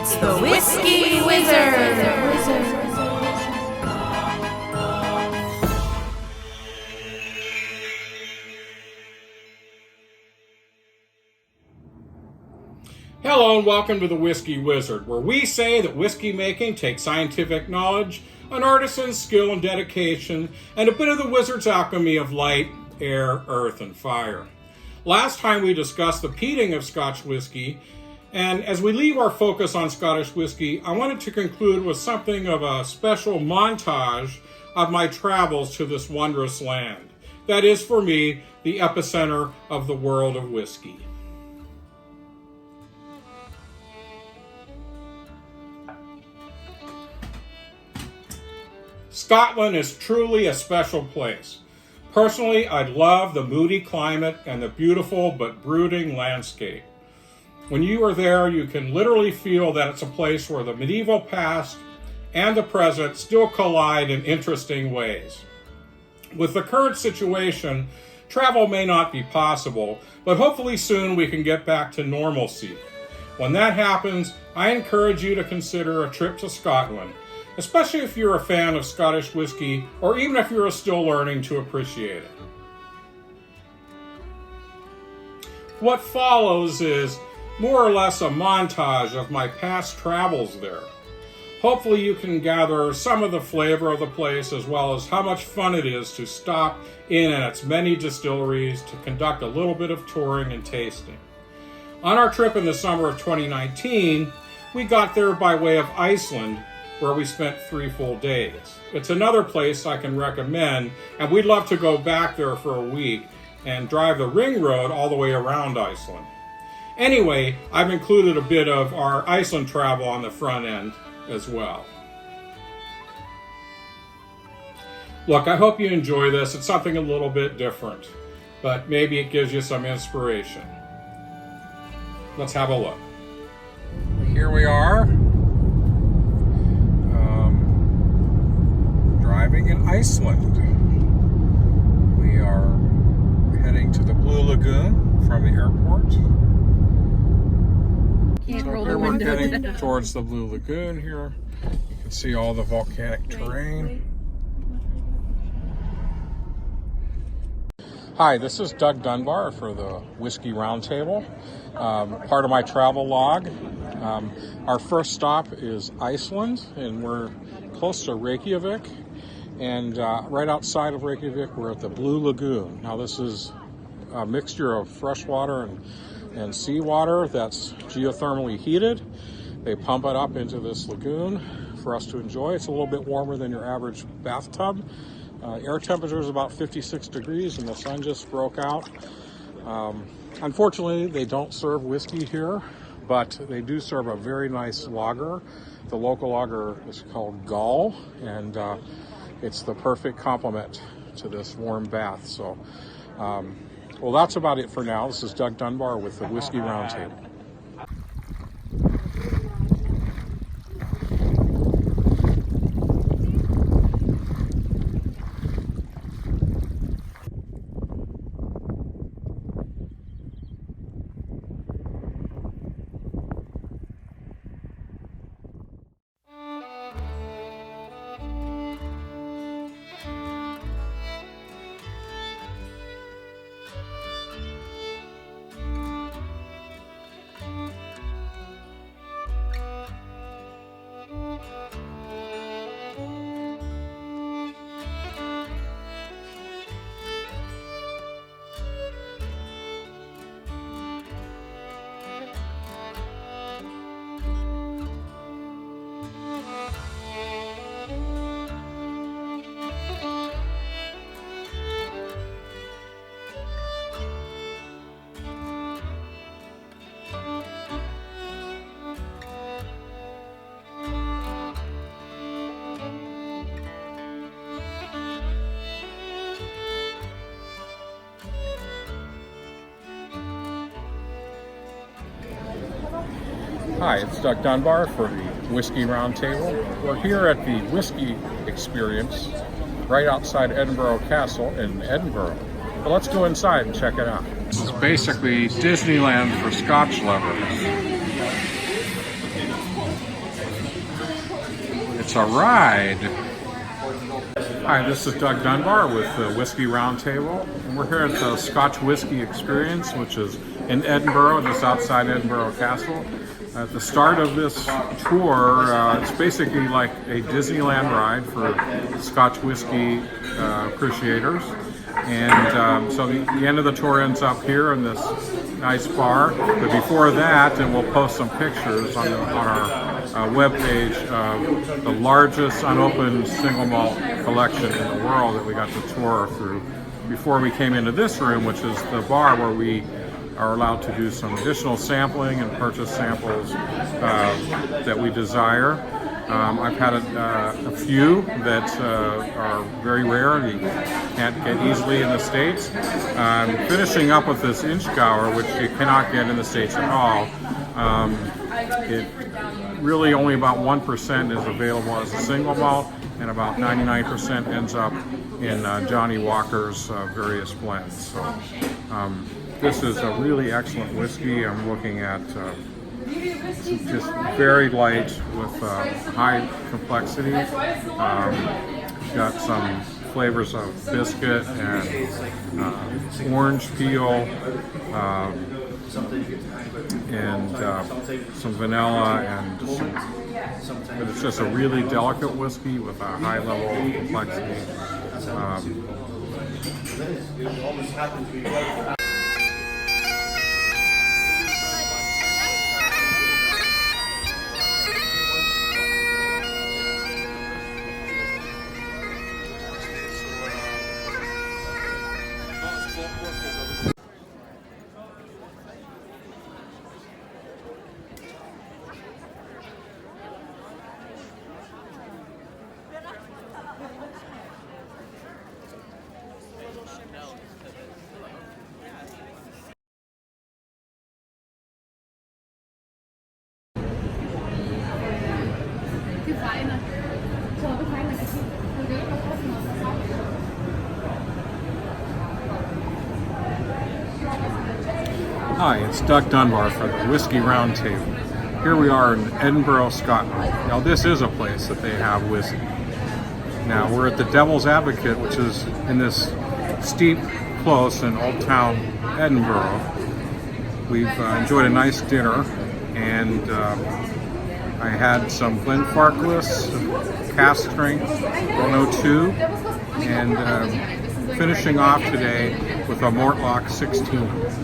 It's the Whiskey Wizard. Hello and welcome to the Whiskey Wizard, where we say that whiskey making takes scientific knowledge, an artisan's skill and dedication, and a bit of the wizard's alchemy of light, air, earth, and fire. Last time we discussed the peating of Scotch whiskey, and as we leave our focus on Scottish whiskey, I wanted to conclude with something of a special montage of my travels to this wondrous land. That is, for me, the epicenter of the world of whiskey. Scotland is truly a special place. Personally, I love the moody climate and the beautiful but brooding landscape. When you are there, you can literally feel that it's a place where the medieval past and the present still collide in interesting ways. With the current situation, travel may not be possible, but hopefully soon we can get back to normalcy. When that happens, I encourage you to consider a trip to Scotland, especially if you're a fan of Scottish whiskey, or even if you're still learning to appreciate it. What follows is more or less a montage of my past travels there. Hopefully you can gather some of the flavor of the place, as well as how much fun it is to stop in at its many distilleries to conduct a little bit of touring and tasting. On our trip in the summer of 2019, we got there by way of Iceland, where we spent 3 full days. It's another place I can recommend, and we'd love to go back there for a week and drive the ring road all the way around Iceland. Anyway, I've included a bit of our Iceland travel on the front end as well. Look, I hope you enjoy this. It's something a little bit different, but maybe it gives you some inspiration. Let's have a look. Here we are. Driving in Iceland. We are heading to the Blue Lagoon from the airport. So here we're getting towards the Blue Lagoon here. You can see all the volcanic terrain. Hi, this is Doug Dunbar for the Whiskey Roundtable, part of my travel log. Our first stop is Iceland, and we're close to Reykjavik. And right outside of Reykjavik, we're at the Blue Lagoon. Now, this is a mixture of fresh water and seawater that's geothermally heated. They pump it up into this lagoon for us to enjoy. It's a little bit warmer than your average bathtub. Air temperature is about 56 degrees, and the sun just broke out. Unfortunately, they don't serve whiskey here, but they do serve a very nice lager. The local lager is called Gall, and it's the perfect complement to this warm bath. So, well, that's about it for now. This is Doug Dunbar with the Whiskey Roundtable. Hi, it's Doug Dunbar for the Whiskey Roundtable. We're here at the Whiskey Experience right outside Edinburgh Castle in Edinburgh. But let's go inside and check it out. This is basically Disneyland for Scotch lovers. It's a ride. Hi, this is Doug Dunbar with the Whiskey Roundtable, and we're here at the Scotch Whisky Experience, which is in Edinburgh, just outside Edinburgh Castle. At the start of this tour, it's basically like a Disneyland ride for Scotch whiskey appreciators. And so the end of the tour ends up here in this nice bar. But before that, and we'll post some pictures on our webpage of the largest unopened single malt collection in the world that we got to tour through before we came into this room, which is the bar where we are allowed to do some additional sampling and purchase samples that we desire. I've had a few that are very rare, you can't get easily in the States. I'm finishing up with this Inchgauer, which you cannot get in the States at all. It really only about 1% is available as a single malt, and about 99% ends up in Johnny Walker's various blends. So this is a really excellent whiskey. I'm looking at just very light with high complexity. Got some flavors of biscuit and orange peel, and some vanilla, and but it's just a really delicate whiskey with a high level of complexity. Hi, it's Doug Dunbar for the Whiskey Roundtable. Here we are in Edinburgh, Scotland. Now this is a place that they have whiskey. Now we're at the Devil's Advocate, which is in this steep close in Old Town Edinburgh. We've enjoyed a nice dinner, and I had some Glenfarclas cask strength 102, and finishing off today with a Mortlock 16.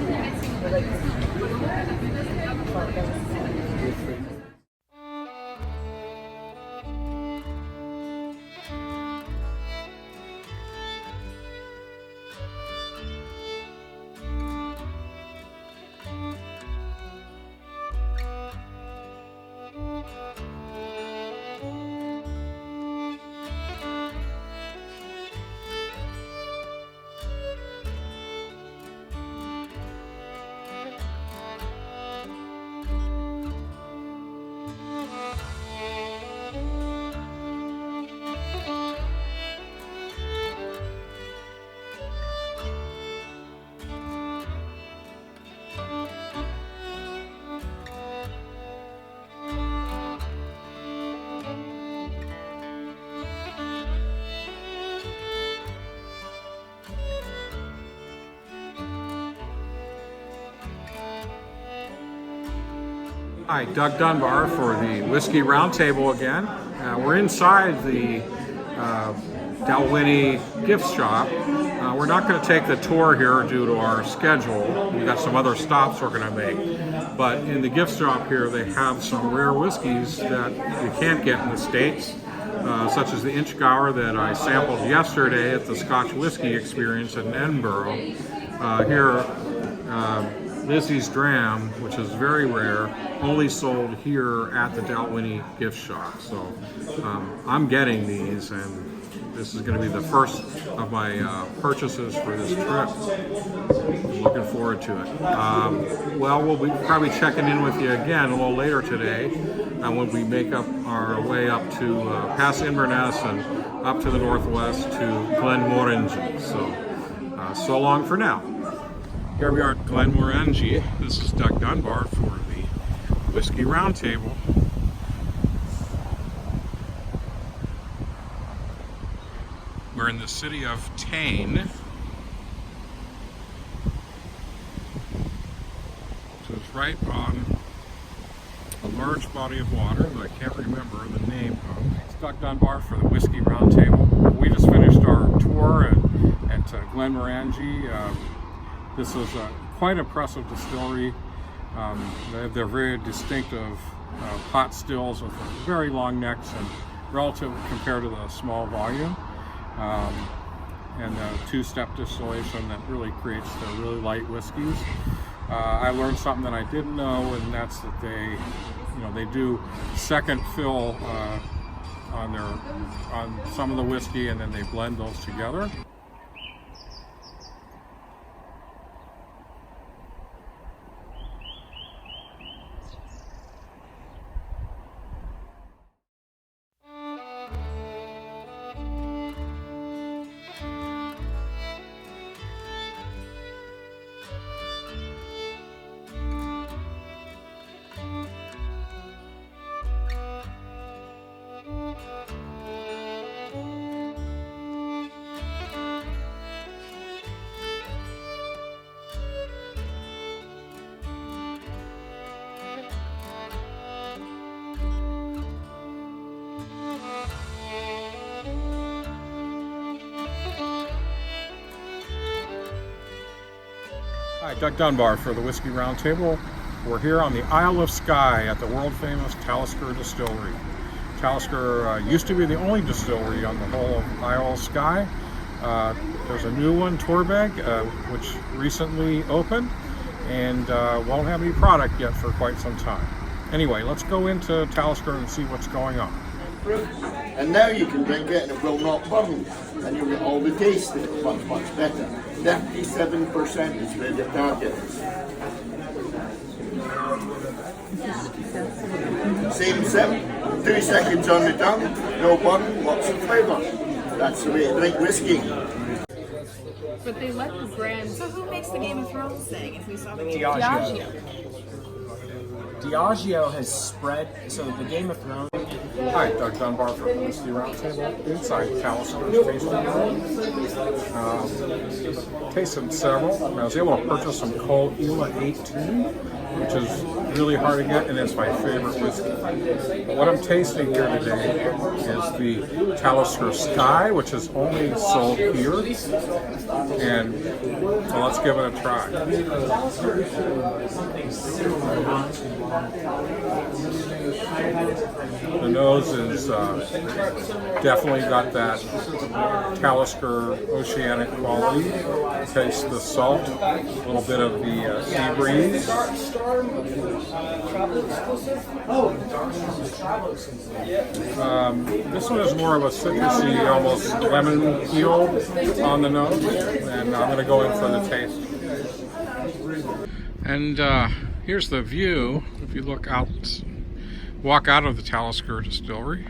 Hi, Doug Dunbar for the Whiskey Roundtable again. We're inside the Dalwhinnie gift shop. We're not going to take the tour here due to our schedule. We've got some other stops we're going to make. But in the gift shop here, they have some rare whiskeys that you can't get in the States, such as the Inchgauer that I sampled yesterday at the Scotch Whisky Experience in Edinburgh. Here, Lizzie's Dram, which is very rare, only sold here at the Dalwhinnie gift shop. So I'm getting these, and this is going to be the first of my purchases for this trip. I'm looking forward to it. Well, we'll be probably checking in with you again a little later today when we make up our way up to past Inverness and up to the northwest to Glenmorangie. So long for now. Here we are at Glenmorangie. This is Doug Dunbar for the Whiskey Roundtable. We're in the city of Tain, which is right on a large body of water that I can't remember the name of. It's Doug Dunbar for the Whiskey Roundtable. We just finished our tour at Glenmorangie. This is a quite impressive distillery. They're very distinctive pot stills with very long necks and relative compared to the small volume. And two-step distillation that really creates the really light whiskeys. I learned something that I didn't know, and that's that they do second fill on some of the whiskey, and then they blend those together. Hi, Doug Dunbar for the Whiskey Roundtable. We're here on the Isle of Skye at the world-famous Talisker Distillery. Talisker used to be the only distillery on the whole of Isle of Skye. There's a new one, Torbeg, which recently opened, and won't have any product yet for quite some time. Anyway, let's go into Talisker and see what's going on. And now you can drink it and it will not burn, and you'll get all the taste of it much, much better. 57% is where the target is. Same sip, 2 seconds on the tongue, no burn, lots of flavour. That's the way to drink whiskey. But they let the brand. So who makes the Game of Thrones thing? If we saw the Diageo. Diageo has spread, so the Game of Thrones. Hi, Doug Dunbar from the Whiskey Roundtable inside Talister's tasting room. Tasted several. I was able to purchase some Cole Ela 18, which is really hard to get, and it's my favorite whiskey. But what I'm tasting here today is the Talisker Skye, which is only sold here. And so let's give it a try. The nose is definitely got that Talisker oceanic quality. Taste the salt, a little bit of the sea breeze. This one is more of a citrusy, almost lemon peel on the nose, and I'm going to go in for the taste. And here's the view. If you look out, walk out of the Talisker Distillery.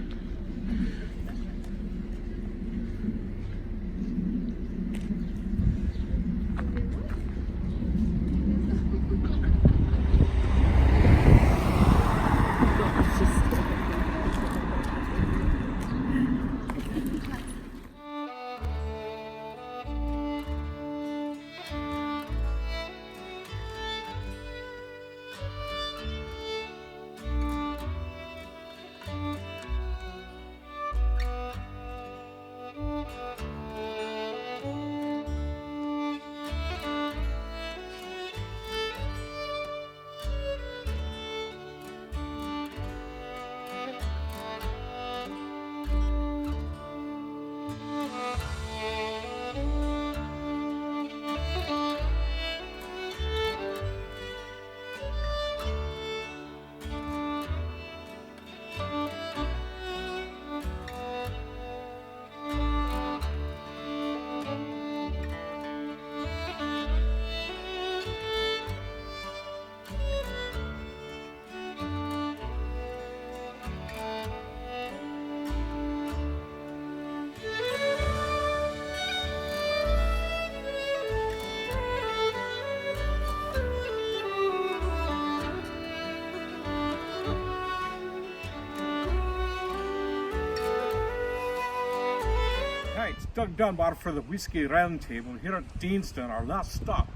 Doug Dunbar for the Whisky Roundtable here at Deanston, our last stop.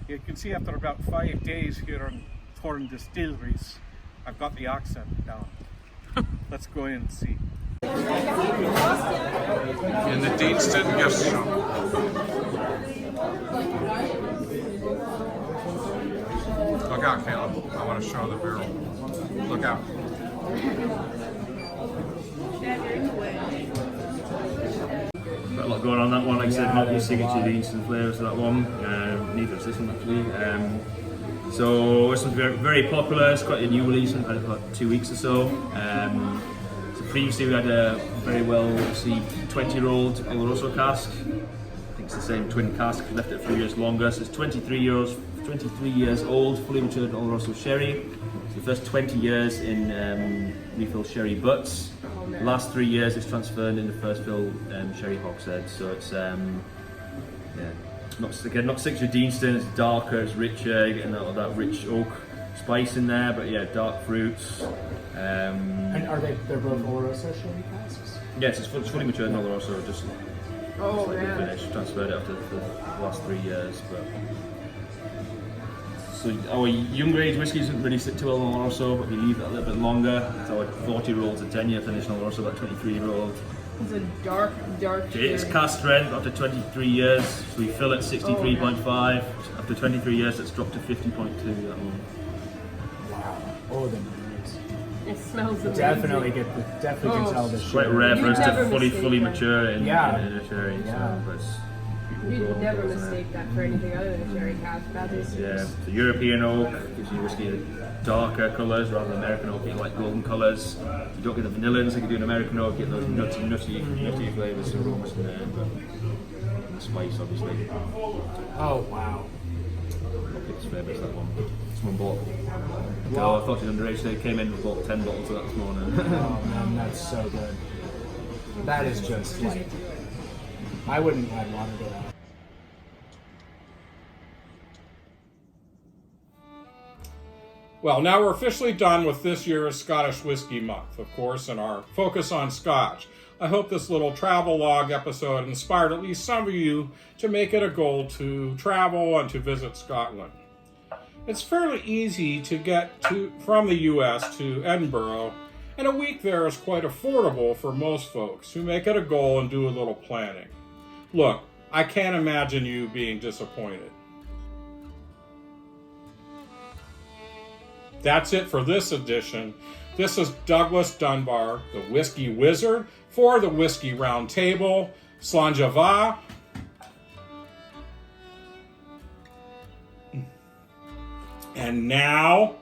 You can see after about 5 days here in Thorn Distilleries, I've got the accent down. Let's go in and see. In the Deanston gift shop. Look out, Caleb. I want to show the barrel. Look out. Got a lot going on that one. Like I said, not your signature Deanston flavours for that one. Neither is this one actually. So this one's very popular. It's quite a new release. We've had it for about 2 weeks or so. So previously we had a very well received 20-year-old Oloroso cask. I think it's the same twin cask. We left it a few years longer. So it's 23 years old, fully matured Oloroso sherry. So the first 20 years in refill sherry butts. The last 3 years it's transferred into first fill sherry hogshead. So it's not signature Deanston. It's darker, it's richer. You're getting all that rich oak spice in there, but yeah, dark fruits. And are they're both Oloroso sherry casks? Yes, it's fully matured Oloroso, just finished. Transferred it after the last 3 years. But so our younger age whiskey doesn't really sit too well on Oloroso, but we leave that a little bit longer. So our 40-year-olds, a 10-year finish on Oloroso, about 23-year-old. It's a dark It's sherry. cask strength after 23 years. So we fill at 63.5. After 23 years, it's dropped to 50.2. That one. Wow. Oh, the noise. It smells amazing. Definitely can tell the Quite sherry. rare for us to never fully mistake that. mature in a sherry. Yeah. So, but it's You'd never mistake that for anything other than a sherry cask. That is yeah, the European oak gives you whiskey darker colours rather than American oak, getting like golden colours. You don't get the vanillins like you do in American oak, you get those nutty flavours and aromas in there. And the spice, obviously. Oh, wow. It's flavours, that one. Someone bought. Oh, I thought it was underage. They came in and bought 10 bottles of that this morning. Oh, man, that's so good. That is just like. I wouldn't have wanted to. Well, now we're officially done with this year's Scottish Whiskey Month, of course, and our focus on Scotch. I hope this little travelogue episode inspired at least some of you to make it a goal to travel and to visit Scotland. It's fairly easy to get from the US to Edinburgh, and a week there is quite affordable for most folks who make it a goal and do a little planning. Look, I can't imagine you being disappointed. That's it for this edition. This is Douglas Dunbar, the Whiskey Wizard, for the Whiskey Roundtable. Slàinte. And now,